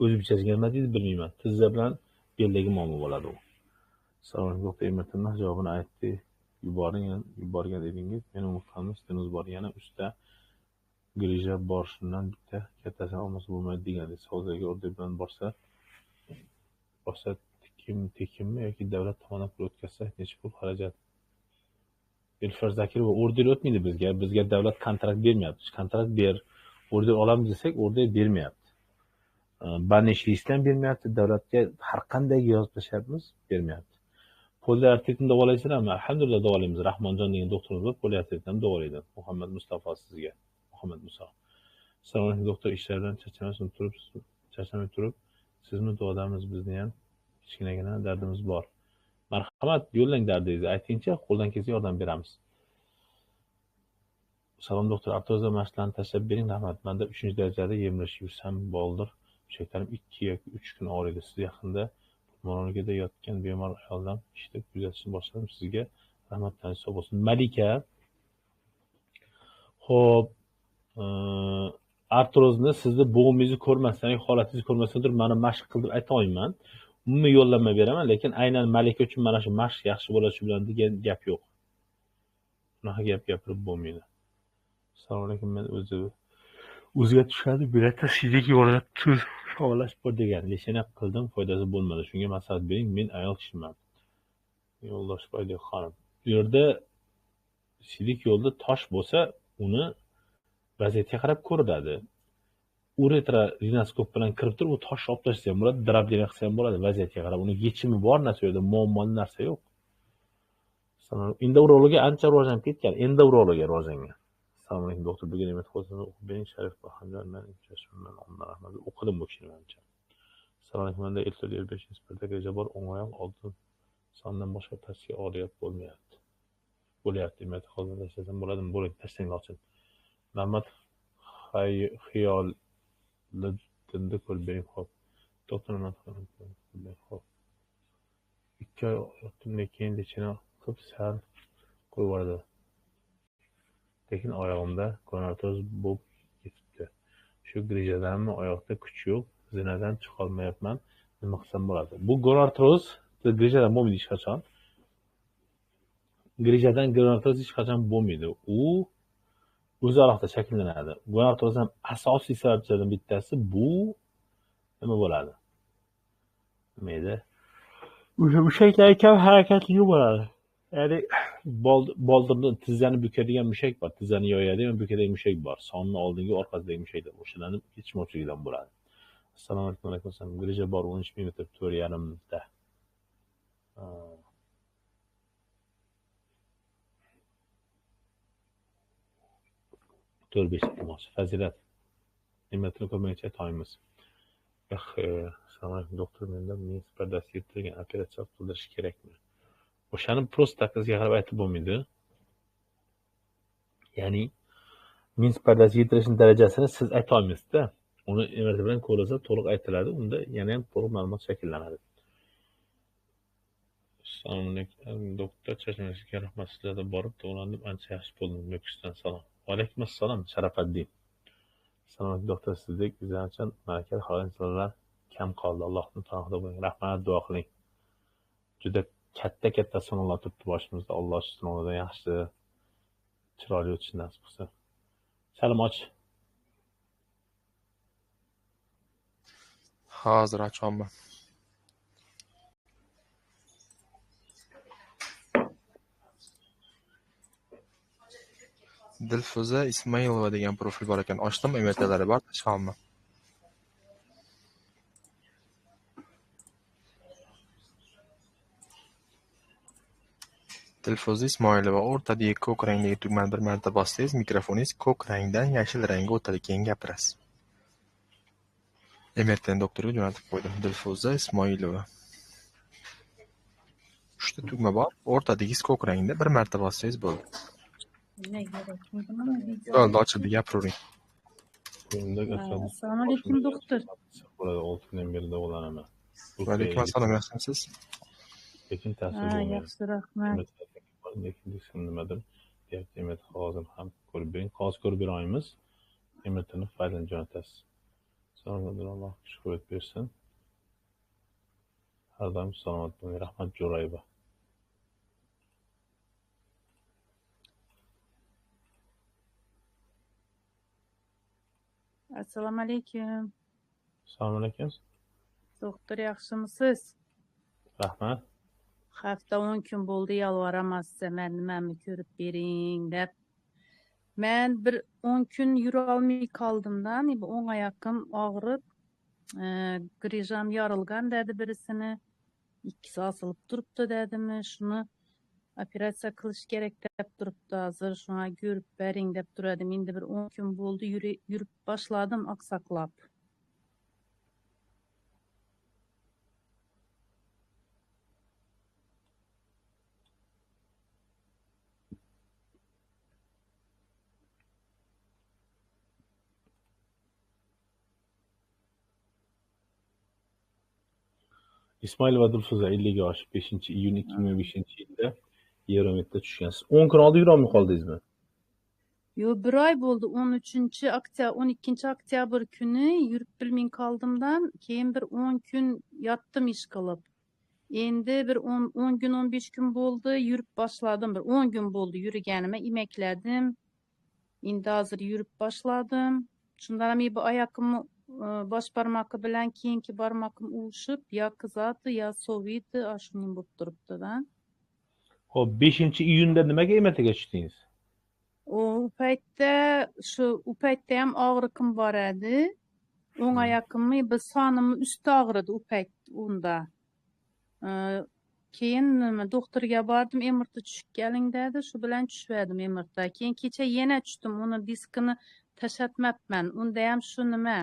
O'zbekchasiga nima deydi bilmayman. Tizza bilan beldagi muammo bo'ladi u. Assalomu alaykum. Doktor Emirtinning javobini aytdi. Yuborgan edingiz. Men umurtqamda stenoz bor. Yana usta grija bor. Shundan bitta kattasini olmasa bo'lmaydi degansiz. Hozirgi o'rdak bilan borsa tekinmi yoki davlat tomonidan pul o'tkazsa necha pul xarajat? Elfar Zakirova order o'tmaydi bizga. Bizga davlat kontrakt bermayapti. Kontrakt ber, order olamiz desak, order bermayapti. Banish listdan bermayapti. Davlatga har qanday yozib tashyapmiz, bermayapti. Poliartritni davolaysizlarmi? Alhamdulillah davolaymiz. Rahmonjon degan doktorimiz bor, poliartritni ham davolaydi. Muhammad Mustafa sizga. Muhammad Musa. Assalomu alaykum doktor, ishlardan charchamay turib, sizni duodamiz, bizni ham kichkinagina dardimiz bor. Marhamat, yo'llang dardingizni, aytingchi, qo'ldan kelsa yordam beramiz. Salom doktor, artrozda mashqlarni tashlab bering, rahmat. Menda 3-darajada yemirishib yursam boldir, mushaklarim 2 yoki 3 kun og'riydi. Siz yaqinda pulmonologiyada yotgan bemor ayoldan eshitib kuzatishni boshladim. Sizga rahmat, tanishib sog' bo'lsin. Malika. Xo'p, artrozni sizni bo'g'ingizni ko'rmasdan, holatingizni ko'rmasdan turib, mana mashq qilib ayta olmayman. Umumiy yo'llanma beraman, lekin aynan malika uchun mana shu mashq yaxshi bo'ladi shu bilan degan gap yo'q. Bunaqa gap gapirib bo'lmaydi. Assalomu alaykum, men o'ziga tushadi, biletda siydik yo'lda tuz sog'lash bor degan. Lekin qildim, foydasi bo'lmadi. Shunga maslahat bering, men ayol kishiman. Yo'ldosh Foydek xonim. Bu yerda siydik yo'lda tosh bo'lsa, uni vaziyatga qarab ko'riladi. Uretra rinoskop bilan kirib turib, u toshni olib tashlasa ham bo'ladi, drablina qilsa ham bo'ladi, vaziyatga qarab. Uni yechimi bor narsa yo'qda, muammoli narsa yo'q. Endourologiya ancha rivojlanib ketgan, endourologiya rivojlangan. Assalomu alaykum doktor, bugun Ne'mat Qosimov o'qib bering, Sharif Bahamjon, men imtiyozman, Omar Rahmat o'qidim bu kishini menimcha. Assalomu alaykum, menda L5 nisbatdagi reja bor, o'ng oyoq oltin sondan boshqa pastga oliyat bo'lmayapti. Bo'lyapti, Ne'mat hozir tashlasam bo'ladimi? Bo'ling, tashlang lochin. Muhammad Xiyol dinda ko'rib bering, xo'p. Doktor xo'p. 2 oy yotdimdan keyin lechina qilib sal qo'yib yubordi. Lekin oyog'imda gonartroz bo'lib ketibdi. Shu grijadanmi, oyoqda kuch yo'q, zinadan chiqolmayapman. Nima qilsam bo'ladi? Bu gonartroz grijadan bo'lmaydi hech qachon. Grijadan gonartroz hech qachon bo'lmaydi. U o'zi alohida shakllanadi. Gonartroz ham asosiy sabablardan bittasi bu nima bo'ladi? Nima edi? O'sha mushaklar kam harakatligi bo'ladi. Ya'ni boldirni tizzani bukadigan mushak bor, tizzani yoyadigan bukadigan mushak bor. Sonni oldingi orqasidagi mushaklar o'shalarning yetishmovchiligidan bo'ladi. Assalomu alaykum. Grija bor 13 mm 4,5 ta. 4-5 iltimos. Fazilat. Ne'matni ko'rmagcha toyimiz. Assalomu alaykum doktor, menda mens pardasi yirtilgan, operatsiya qildirish kerakmi? O'shani prostatasiga qarab aytib bo'lmaydi. Ya'ni mens pardasi yirtilishning darajasini siz ayta olmaysiz-da. Uni MRT bilan ko'rilsa to'liq aytiladi, unda yana ham to'liq ma'lumot shakllanadi. Assalomu alaykum doktor, Chashmaga rahmat, sizlarga borib to'g'landim, ancha yaxshi bo'ldim. Nukusdan salom. Va alaykum assalom, Sharafaddin. Assalomu alaykum doktor, sizdek izlanuvchan malakali xolinlar kam qoldi. Allohning tog'ida bo'ling. Rahmat, duo qiling. Juda katta sinovlar turibdi boshimizda. Alloh shu sinovlardan yaxshi chiroyli o'tishini nasib qilsin. Salim och. Hozir ochaman. Dilfuza Ismailova degan profil bor ekan. Ochdim, MRTlari bor, tashlaman. Dilfuza Ismoilova, o'rtadagi ko'k rangdagi tugmani bir marta bossangiz, mikrofoningiz ko'k rangdan yashil rangga o'tadi, keyin gapirasiz. MRTni doktorga jo'natib qo'ydim. Dilfuza Ismoilova. 3 ta tugma bor, o'rtadagiz ko'k rangda, bir marta bossangiz bo'ldi. Bo'ldi, ochildi, gapiravering. Assalomu alaykum doktor. Bo'ladi, 6 kundan beri davolanaman. Va alaykum assalom, yaxshimisiz? Lekin ta'sir bo'lmaydi. Yaxshi, rahmat. Lekin nimadir, demak hozir ham ko'rib bering. Hozir ko'rib beramiz. MRTni faylini jo'natasiz. Alloh shuhrat bersin. Har doim salomat bo'ling. Rahmat Jo'rayeva. Assalomu alaykum. Assalomu alaykum. Doktor, yaxshimisiz? Rahmat. hafta 10 kun bo'ldi yalvaramazsa man nimamni ko'rib bering deb. Men bir 10 kun yura olmay qoldimdan, o'ng oyoqim og'rib, grijam yorilgan dedi birisini. İkisi asılıp turuptu dedimi, şunu operatsiya qilish kerak deb turuptu hozir, şuna görüp bering deb turadim. Endi bir 10 kun bo'ldi yurib boshladim oqsaqlab. İsmail va Dilfuza 50 ga oshib 5-iyun 2005-yilda Yeremetda tushgansiz. 10 kun oldin yurolmay qoldingizmi? Yo, bir ay bo'ldi. 12 oktyabr kuni yurib bilmay qoldimdan, keyin bir 10 kun yotdim ish qilib. Endi bir 10 gün 15 gün bo'ldi yurib boshladim. Bir 10 gün bo'ldi yurganimga emekladim. Endi hozir yurib boshladim. Shundan ham bu oyoqimni bosh barmoqi bilan keyingi barmoqim uvushib, yo qizadi, yo soviydi, shuning bo'lib turibdi-da. Xo'p, 5-iyunda nimaga emataga tushdingiz? U paytda ham og'riqim bor edi. O'ng oyoqimni bir sonimni usti og'ridi u payt unda. Keyin doktorga bordim, emirta tushib keling dedi. Shu bilan tushvadim emirta. Keyin kecha yana tushdim, uni diskini tashatmabman. Unda ham shu nima?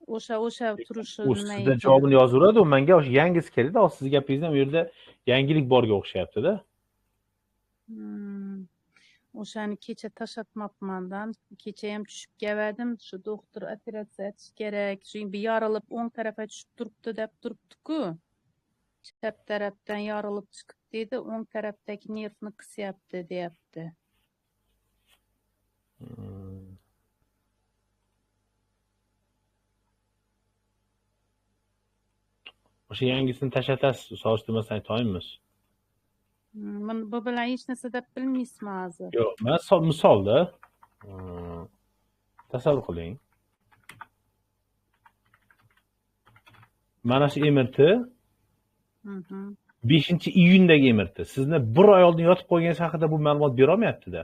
O'sha turishi U nima sizda ekan? javobini yozuradi, u menga o'sha yangisi keldi, siz gapingizdan u yerda yangilik borga o'xshayapti-da. O'shani kecha tashatmabmandan, kecha ham tushib keldim. Shu doktor operatsiya etish kerak. Shu bir yorilib o'ng tarafga tushib turibdi deb turibdi-ku. Chap tarafdan yorilib chiqib dedi, o'ng tarafdagi nervni qisyapti deyapti. O'sha yangisini tashlatasiz, solishtirmasdan aytaymiz. Bu bilan hech narsa deb bilmaysizmi hozir? Yo'q, men misolda tasavvur qiling. Mana shu emirti 5-iyundagi emirti. Sizni bir oy oldin yotib qo'yganingiz haqida bu ma'lumot bera olmayapti-da.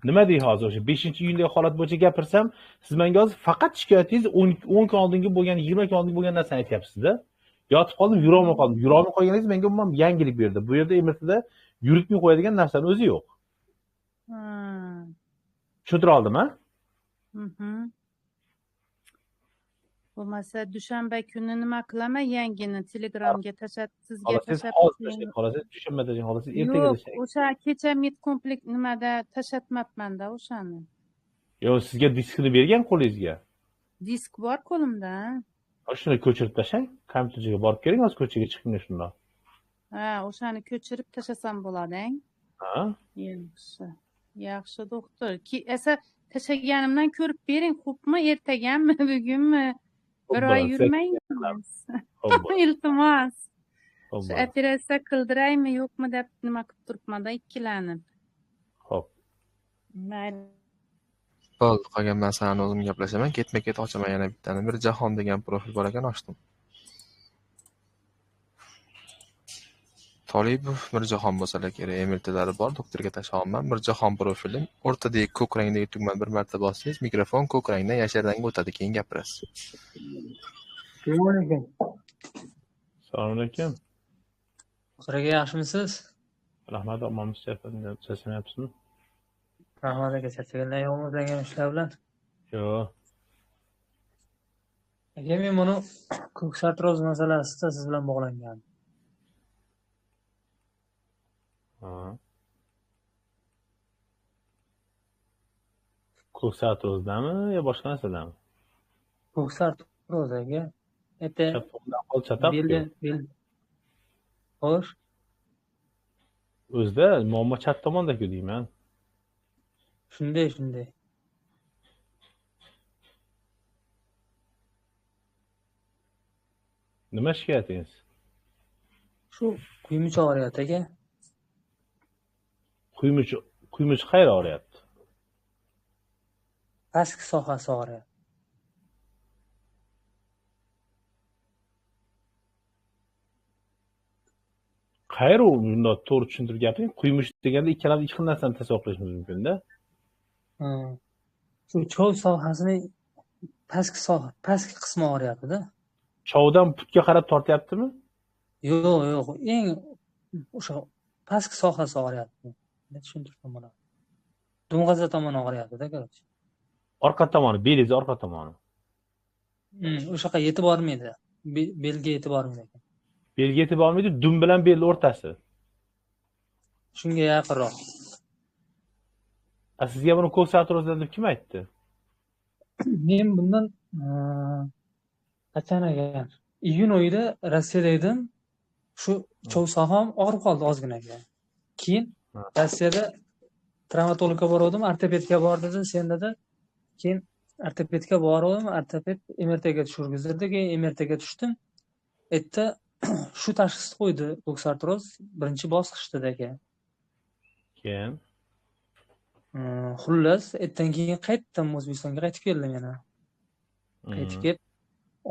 Nima deysiz hozir o'sha 5-iyundagi holat bo'yicha gapirsam, siz menga hozir faqat shikoyatingiz 10 kun oldingi bo'lgan, 20 kun oldingi bo'lgan narsani aytyapsiz-da. Yotib qoldim, yurolmay qoldim. Yurolmay qolganingiz menga umuman yangilik berdi. Bu yerda emirtida yuritmay qo'yadigan narsaning o'zi yo'q. Tushuntira oldimmi? Bo'lmasa dushanba kuni nima qilaman, yangini Telegramga sizga tashab qolasiz, dushanbadachi qolasiz, ertaga yo'q, o'sha kecha medkomplekt nimada tashatmabman-da o'shani. Yo'q, sizga diskini bergan qo'lingizga. Disk bor qo'limda. Shuni ko'chirib tashlang, kompyuterga borib keling, hozir ko'chaga chiqing shundoq. O'shani ko'chirib tashasam bo'ladi-ang. Yaxshi doktor. Esa tashaganimdan ko'rib bering, xo'pmi? Ertagami, bugunmi? Bir oy yurmaymiz. Iltimos. Shu operatsiya qildiraymi, yo'qmi deb nima qilib turibman-da, ikkilanib. Xo'p. Mayli. Bo'ldi, qolgan masalani o'zim gaplashaman. Ketma-ket ochaman yana bittani. Bir Jahon degan profil bor ekan, ochdim. Tolibov Mirjahon bo'lsalar kerak, email-tilari bor, doktorga tashlaman. Mirjahon profili, o'rtadagi ko'k rangdagi tugmani bir marta bossangiz, mikrofon ko'k rangdan yashil rangga o'tadi, keyin gapirasiz. Assalomu alaykum. Assalomu alaykum. Doktor aka, yaxshimisiz? Rahmat, omonmiz, charchamayapsizmi? Rahmat aka, charchaganlar yo'qmi ishlar bilan? Yo'q. Aka, men buni ko'k sartroz masalasida siz bilan bog'langan. Ko'k sartrozdami yo boshqa narsadami? Ko'k sartroz aka. Xo'sh. O'zida muammo chat tomonda-ku deyman. Shunday. Nima shikoyatingiz? Shu kuymuch og'riyapti aka. Kuymuch qayerda og'riyapti? Pastki sohasi og'riyapti. Xayr, u bundoq to'g'ri tushuntirib gapiring. Quymish deganda ikkalamiz ikki xil narsani tasavvur qilishimiz mumkin-da. Shu chov sohasini pastki qismi og'riyapti-da. Chovdan putga qarab tortyaptimi? Yo'q, eng o'sha pastki sohasi og'riyapti. Tushuntirib bo'ladi. Dumg'aza tomoni og'riyapti-da, короче. Orqa tomoni, belingiz orqa tomoni. O'sha yoqqa yetib bormaydi. Belga yetib bormaydi ekan. Belga yetib olmaydi, dum bilan belni o'rtasi. Shunga yaqinroq. Sizga buni ko'ksatrozdan deb kim aytdi? Men bundan qachon ekan? Iyun oyida Rossiyada edim. Shu chov soham og'rib qoldi ozgina. Keyin Rossiyada travmatologga bordim, ortopedga bordi, sen dedi. Keyin ortopedga bordim, ortoped MRTga tushirgizdi, keyin MRTga tushdim. Erta shu tashxisni qo'ydi, ko'ksartroz birinchi bosqichda ekan. Keyin Xullas, ertadan keyin qaytdim, O'zbekistonga qaytib keldim yana. Qaytib kelib,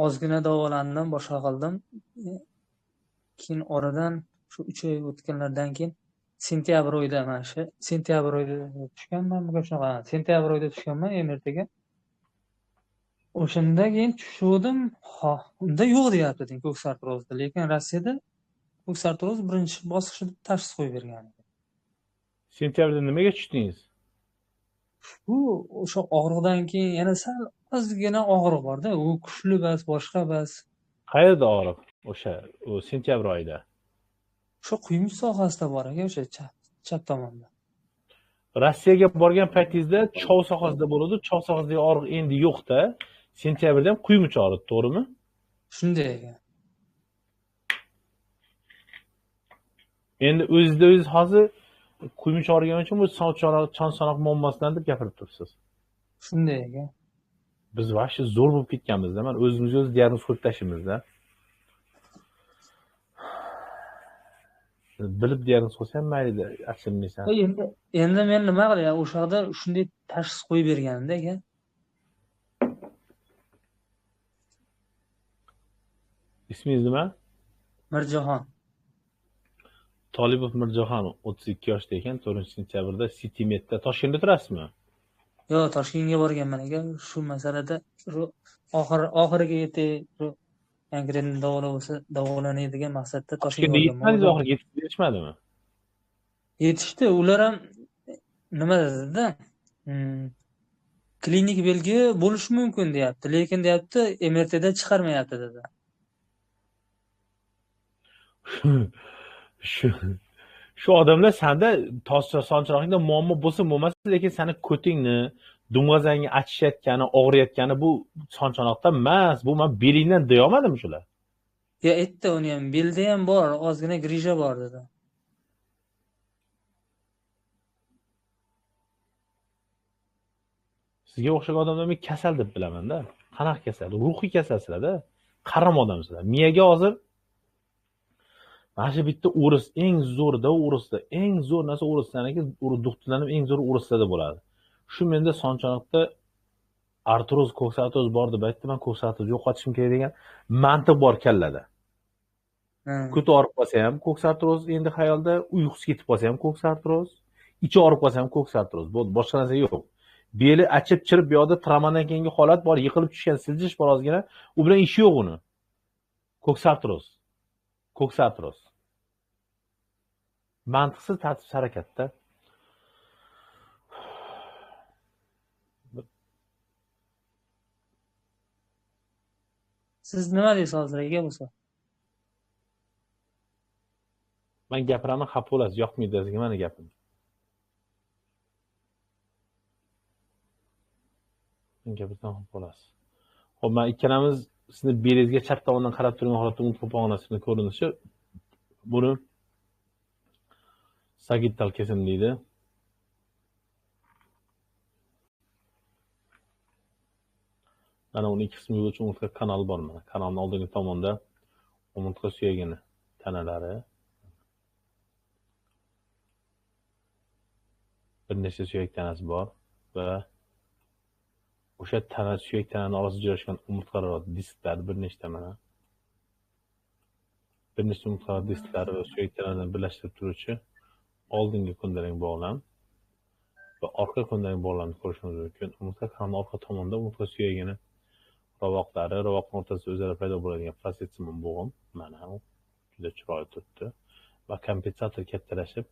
ozgina davolandim, boshqa qildim. Keyin oradan shu 3 oy o'tganlardan keyin sentyabr oyida mana shu sentyabr oyida tushganman, shunaqa sentyabr oyida tushganman MRTga. O'shanda keyin tushuvdim, unda yo'q deyapti ko'ksartrozda, lekin Rossiyada ko'ksartroz birinchi bosqichda tashxis qo'yib bergan. sentyabrda nimaga tushdingiz? Bu o'sha og'riqdan keyin yana sal ozgina og'riq bor-da, u kuchli emas, boshqa emas. Qayerda og'riq? O'sha sentyabr oyida. Shu quymish sohasida bor ekan, o'sha chap tomonda. Rossiyaga borgan paytingizda chov sohasida bo'ladi, chov sohasidagi og'riq endi yo'q-da. Sentyabrda ham quymish og'ridi, to'g'rimi? Shunday ekan. Endi o'zingiz hozir quymish og'rigani uchun bu son-sanoq muammosidan deb gapirib turibsiz. Shunday ekan. Biz vaqti zo'r bo'lib ketganmiz-da, mana o'zimizga o'z diagnoz qo'yib tashlaymiz-da. Bilib diagnoz qo'ysa ham mayli, achinmaysan. Endi men nima qilay? O'sha yerda shunday tashxis qo'yib berganda ekan. Ismingiz nima? Mirjahon. Tolibov Mirjahon 32 yoshda ekan, 4-sentyabrda Citymetda Toshkentda turasizmi? Yo'q, Toshkentga borganman ekan. Shu masalada oxiriga yetib, shu konkretni davolanadigan maqsadda Toshkentga borganman. Oxiriga yetib berishmadimi? Yetishdi, ular ham nima dedi-da? Klinik belgi bo'lishi mumkin deyapti, lekin deyapti, MRTda chiqarmayapti dedi. Shu odamlar senda sonchiroqingda muammo bo'lsa bo'lmasa, lekin seni ko'tingni, dumg'azangni achishayotgani, og'riyotgani bu sonchiroqda emas, bu men belingdan deya olmadim shular. Ya aytdi, uni ham belda ham bor, ozgina grija bor dedi. Sizga o'xshagan odamlar men kasal deb bilaman-da. Qanaqa kasal? Ruhiy kasalsizlar-da. Qaram odamsizlar. Miyaga hozir mana shu bitta o'ris eng zo'rda o'risda, eng zo'r narsa o'risdaniki, doktorlarning eng zo'r o'rislarda bo'ladi. Shu menda sonchiroqda artroz, ko'ksartroz bor deb aytdi, men ko'ksartroz yo'qotishim kerak degan mantiq bor kallada. Ko'ti og'rib qolsa ham ko'ksartroz, endi xayolda uyqusi ketib qolsa ham ko'ksartroz, ichi og'rib qolsa ham ko'ksartroz. Bo'ldi, boshqa narsa yo'q. Beli achib chirib, bu yoqda travmadan keyingi holat bor, yiqilib tushgan, siljish bor ozgina. U bilan ishi yo'q uni. Ko'ksartroz. Ko'ksartroz. Mantiqsiz tartibsiz harakatda. Siz nima deysiz hozir aka bo'lsa? Men gapiraman, xafa bo'lasiz, yoqmaydi sizga meni gapim. Men gapirsam xafa bo'lasiz. Xo'p, men ikkalamiz sizni belingizga chap tomondan qarab turgan holatda unutib qolganingizning ko'rinishi buni sagittal kesim deydi. Mana uni ikki qismiga bo'lish umurtqa kanali bor mana. Kanalning oldingi tomonda umurtqa suyagini tanalari, bir nechta suyak tanasi bor va o'sha tana suyak tananing orasida joylashgan umurtqalar, disklar bir nechta mana. bir nechta umurtqa disklari va suyaklarni birlashtirib turuvchi oldingi ko'ndalang bog'lam va orqa ko'ndalang bog'lamni ko'rishimiz mumkin. Umurtqa kanalning orqa tomonida umurtqa suyagini ravoqlari, ravoqning o'rtasida o'zaro paydo bo'ladigan prosessimon bo'g'im, mana u juda chiroyli turibdi va kompensator kattalashib,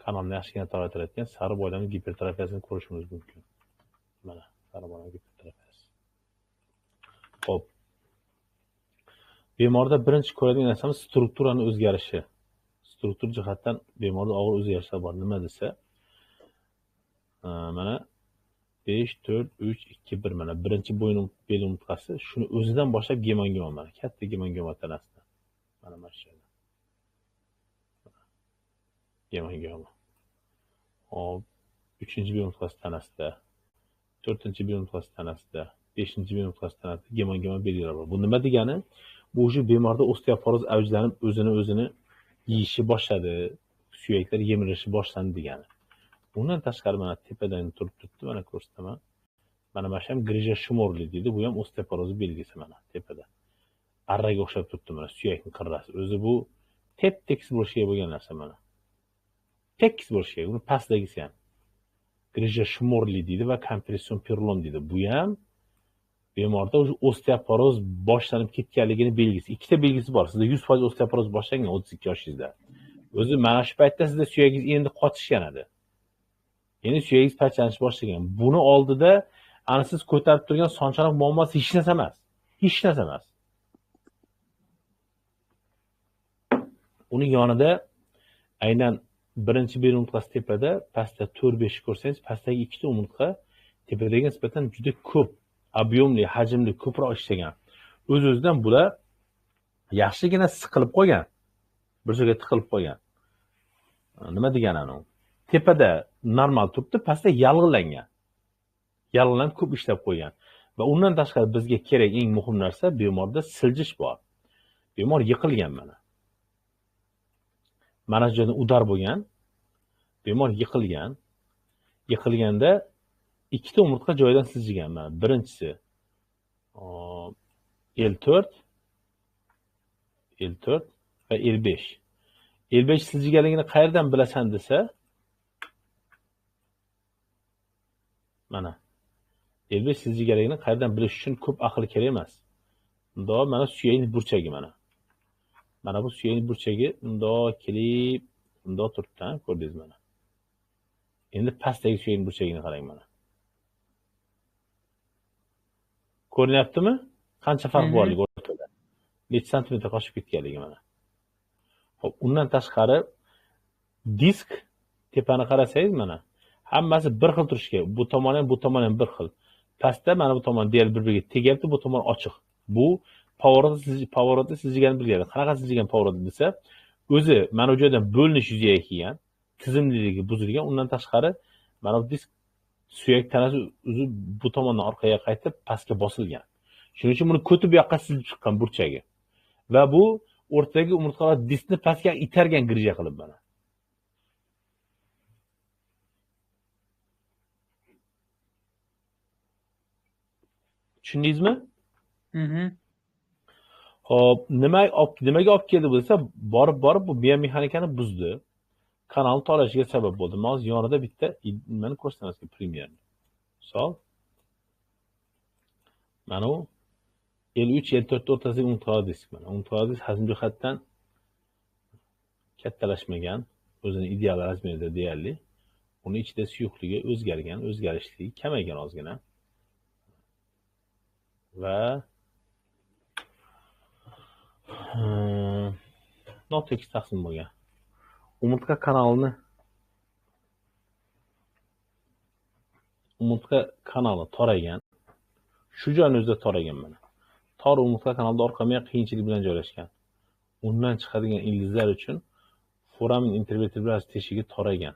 kanalni yaxshigina toraytirayotgan sari bo'ylamli gipertrofiyasini ko'rishimiz mumkin. Mana sari bo'ylamli gipertrofiyasi. Xo'p. Bemorda birinchi ko'radigan narsamiz strukturani o'zgarishi. Struktur jihatdan bemorda og'ir o'zgarishlar bor. Nima desa, mana 5, 4, 3, 2, 1 mana birinchi bo'yin bel umurtqasi shuni o'zidan boshlab gemangoma mana katta gemangoma tanasida. Mana shu yerda. Gemangoma. Hop, 3-bel umurtqasi tanasida, 4-bel umurtqasi tanasida, 5-bel umurtqasi tanasida gemangoma belgilar bor. Bu nima degani? Bu shu bemorda osteoporoz avjlanib o'zini yeyishi boshladi, suyaklar yemirishi boshlandi degani. Bundan tashqari mana tepadan turib turibdi, mana ko'rsataman. Mana shu ham grija shumorli deydi, bu ham osteoporoz belgisi mana tepada. Arraga o'xshab turibdi mana suyakning qirrasi. O'zi bu tekis bo'lishiga bo'lgan narsa mana. Tekis bo'lishiga, uni pastdagisi ham. Grija shumorli deydi va kompression pirlon deydi. Bu ham bemorda o'sha osteoporoz boshlanib ketganligini belgisi. Ikkita belgisi bor. Sizda 100% osteoporoz boshlangan 32 yoshingizda. O'zi mana shu paytda sizda suyagingiz endi qotishgan edi. Endi suyagingiz parchalanish boshlagan. Buni oldida ana siz ko'tarib turgan sonchanoq muammosi hech narsa emas. Hech narsa emas. Uning yonida aynan birinchi bel umurtqasi tepada, pastda 4-5 ko'rsangiz, pastdagi ikkita umurtqa tepadagi nisbatan juda ko'p объемli, hajmli ko'proq ishlagan. O'z-o'zidan bular yaxshigina siqilib qolgan. Bir joyga tiqilib qolgan. Nima degani anu? Tepada normal turibdi, pastda yalg'ilangan. Yalg'ilanib ko'p ishlab qo'ygan. Va undan tashqari bizga kerak eng muhim narsa bemorda siljish bor. Bemor yiqilgan mana. Mana shu joyda udar bo'lgan. Bemor yiqilgan. Yiqilganda ikkita umurtqa joyidan siljigan mana. Birinchisi L4 va L5. L5 siljiganligini qayerdan bilasan desa, mana L5 siljiganligini qayerdan bilish uchun ko'p aql kerak emas. Unda mana suyakning burchagi mana. Mana bu suyakning burchagi unda kelib, unda turibdi, ko'rdingiz mana. Endi pastdagi suyakning burchagini qarang mana. Ko'rinyaptimi? Qancha farq borligi o'rtada. Necha santimetr qochib ketganligi mana. Xo'p, undan tashqari disk tepani qarasangiz mana, hammasi bir xil turishga. Bu tomon ham, bu tomon ham bir xil. Pastda mana bu tomon deyal bir-biriga tegyapti, bu tomon ochiq. Bu pavorotda siljiganini biladi. Qanaqa siljigan pavorot desa, o'zi mana bu joydan bo'linish yuzaga kelgan, tizimliligi buzilgan. Undan tashqari mana bu disk suyak tanasi o'zi bu tomondan orqaga qaytib pastga bosilgan. Shuning uchun buni ko'tib bu yoqqa silib chiqqan burchagi. Va bu o'rtadagi umurtqalar diskni pastga itargan grija qilib mana. Tushundingizmi? Xo'p, nimaga olib keldi bu desa, borib bu biomexanikani buzdi. Kanal tolashiga sabab bo'ldi. Men hozir yonida bitta nimani ko'rsatamiz premyerni. Misol mana u L3, L4 o'rtasidagi umurtqa disk mana. Umurtqa disk hazm jihatdan kattalashmagan, o'zini ideal razmerida deyarli. Uni ichida suyuqligi o'zgargan, o'zgarishligi kamaygan ozgina. Va notekis taqsim bo'lgan. Umurtqa kanali toraygan. Shu joyni o'zida toraygan mana. Tor umurtqa kanalida orqa miya qiyinchilik bilan joylashgan. Undan chiqadigan ildizlar uchun foramin intervertebral teshigi toraygan.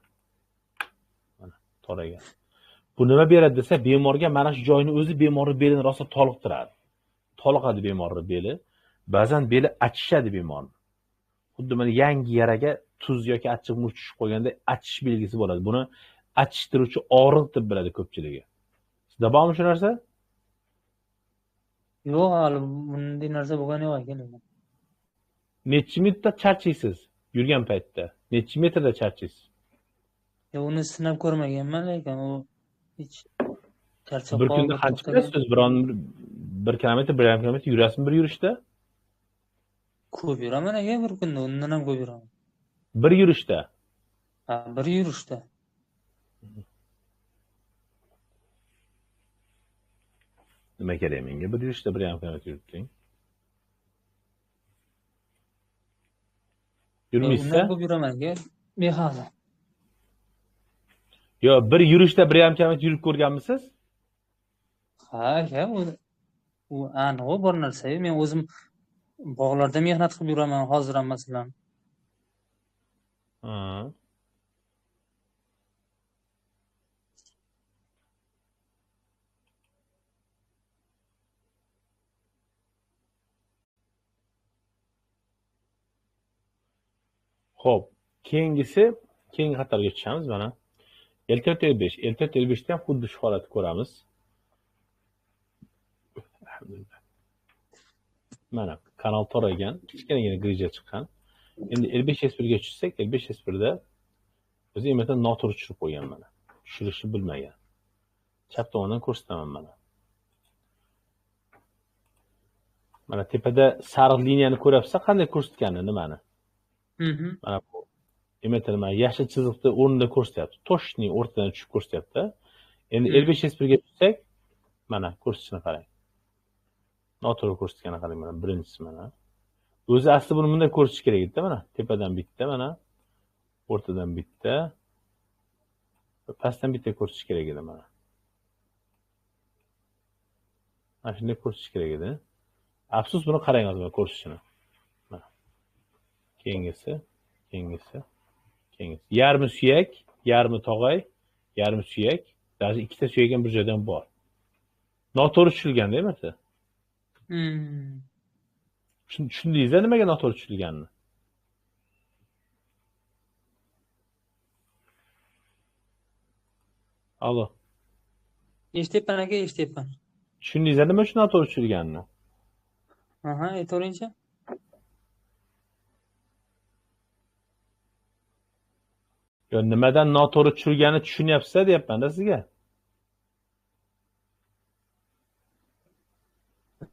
Mana, toraygan. Bu nima beradi desa, bemorga mana shu joyni o'zi bemorning belini rosa toliqtiradi. Toliqadi bemorning beli. Ba'zan beli achishadi bemorning. Xuddi mana yangi yaraga tuz yoki achchiq murch tushib qolganda achish belgisi bo'ladi. Buni achishtiruvchi og'riq deb biladi ko'pchiligi. Sizda bormi shu narsa? Yo'q, hali bunday narsa bo'lgani yo'q ekan. necha minutda charchaysiz yurgan paytda? Necha metrda charchaysiz? Uni sinab ko'rmaganman, lekin u hech charchab Bir kunda qolib qancha to'xtagan. yurasiz? Bir kilometr, 1,5 kilometr yurasizmi bir yurishda? Ko'p yuraman aka bir kunda, undan ham ko'p yuraman. Bir yurishda. Ha, bir yurishda. Nima kerak menga? Bir yurishda 1,5 kilometr yuribding. Yurmaysa? Undan ko'p yuraman aka. Bexaza. Yo, bir yurishda 1,5 kilometr yurib ko'rganmisiz? Ha aka, u aniq bir narsa. Men o'zim bog'larda mehnat qilib yuraman hozir ham masalan. Ha. Xo'p, keyingi xatarga tushamiz mana. L455, L455 da ham xuddi shu holatni ko'ramiz. Mana kanal toraygan, kichkinagina grija chiqqan. Endi L5S1 ga tushsak, L5S1 da o'zi ematdan noto'g'ri tushirib qo'ygan mana. Tushirishni bilmagan. Chap tomondan ko'rsataman mana. Mana tepada sariq liniyani ko'ryapsiz, qanday ko'rsatganini nimani? Mana bu emitter mana yashil chiziqni o'rnida ko'rsatyapti. Toshning o'rtadan tushib ko'rsatyapti. Endi L5S1 ga tushsak, mana ko'rsatishini qarang. Noto'g'ri ko'rsatganini qarang mana birinchisi mana. O'zi asli buni bunday ko'rsatish kerak edi, mana tepadan bitta, mana o'rtadan bitta, pastdan bitta ko'rsatish kerak edi mana. Mana shunday ko'rsatish kerak edi. Afsus, buni qarang hozir ko'rsatishini. Mana. Keyingisi. Yarmi suyak, yarmi tog'ay, yarmi suyak, даже ikkita suyak ham bir joydan bor. Noto'g'ri tushilganda emas. Tushundingizda nimaga noto'g'ri tushilganini? Alo. Eshityapman aka, eshityapman. Tushundingizda nima uchun noto'g'ri tushilganini? Aha, aytavering-chi. Yo, nimadan noto'g'ri tushirganini tushunyapsiz deyapman-da sizga.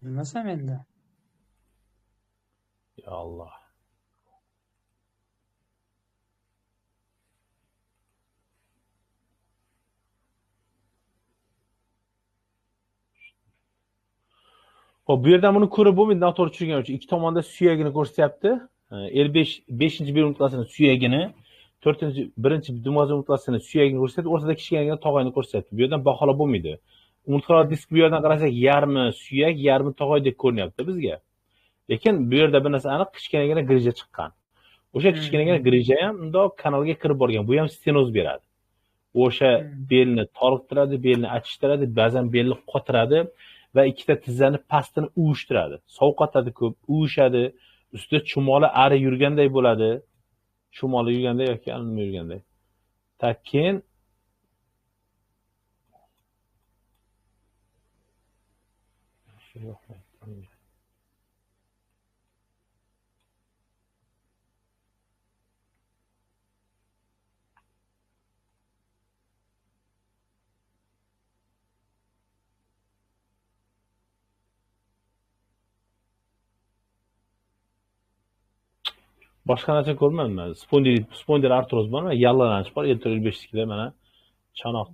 Bilmasam endi. Ya Allah. Xo'p, bu yerdan buni ko'rib bo'lmaydi, noto'g'ri tushirgan uchun ikki tomonda suyagini ko'rsatyapti. L5 5-chi bir umtlasini suyagini, 1-chi dumoz umtlasini suyagini ko'rsatyapti, o'rtada kichkinagina tog'ayni ko'rsatyapti. Bu yerdan baholab bo'lmaydi. Umtqaro disk bu yerdan qarasak, yarmi suyak, yarmi tog'ay deb ko'rinyapti bizga. Lekin bu yerda bir narsa aniq, kichkinagina grija chiqqan. O'sha kichkinagina grija ham undoq kanalga kirib borgan. Bu ham stenoz beradi. O'sha belni toliqtiradi, belni achishtiradi, ba'zan belni qotiradi va ikkita tizzani pastini uvishtiradi. Sovqotadi ko'p, uvishadi, ustida chumoli ari yurganday bo'ladi. Chumoli yurganday yoki nima yurganday. Keyin boshqa narsa ko'rmadim. Spondyl artroz bor, yallalanish bor. L5'da mana chanoq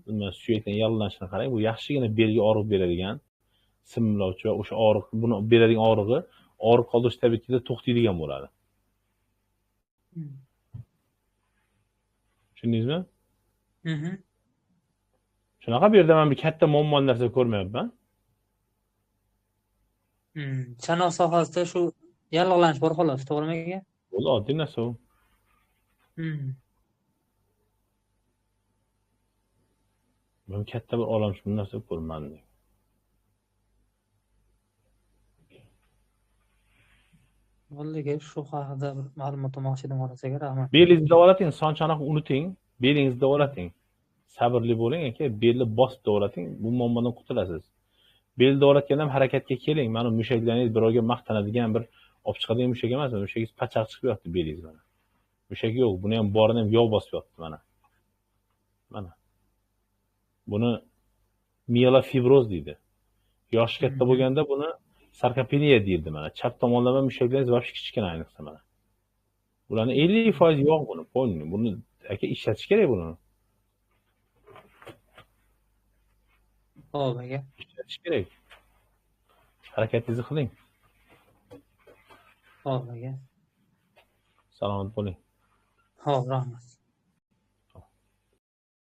suyakdan yallalanishini qarang. Bu yaxshigina belga og'riq beradigan simlovchi va o'sha og'riq, buni beradigan og'riq qoldirish tabiatida to'xtaydigan bo'ladi. Tushundingizmi? Shunaqa bu yerda men bir katta muammo narsa ko'rmayapman. Chanoq sohasida shu yallig'lanish bor xolos, to'g'rimi aka? Bo'ldi, oddiy narsa u. Men katta bir olam shu narsa ko'rmadim. Vallahi shu haqida bir ma'lumot olmoqchi edim xolos rahmat. Belingizni davolating, son chanoqni unuting, belingizni davolating. Sabrli bo'ling aka, belni bosib davolating, bu muammodan qutulasiz. Belni davolatganda ham harakatga keling. Mana mushaklaringiz birovga maqtanadigan bir Olib chiqadigan mushak emas, mushagingiz pachaq chiqib yotdi belingiz mana. Mushak yo'q, buni ham borini ham yov bosib yotdi mana. Mana. Buni mielofibroz deydi. Yoshi katta bo'lganda buni sarkopeniya deyildi mana. Chap tomonlama mushaklaringiz vobshe kichkina ayniqsa mana. Bularni 50% yo'q buni, po'ying. Buni aka ishlatish kerak buni. Xo'p aka. Ishlatish kerak. Harakatingizni qiling. Xo'p aka. Salomat bo'ling. Xo'p, rahmat.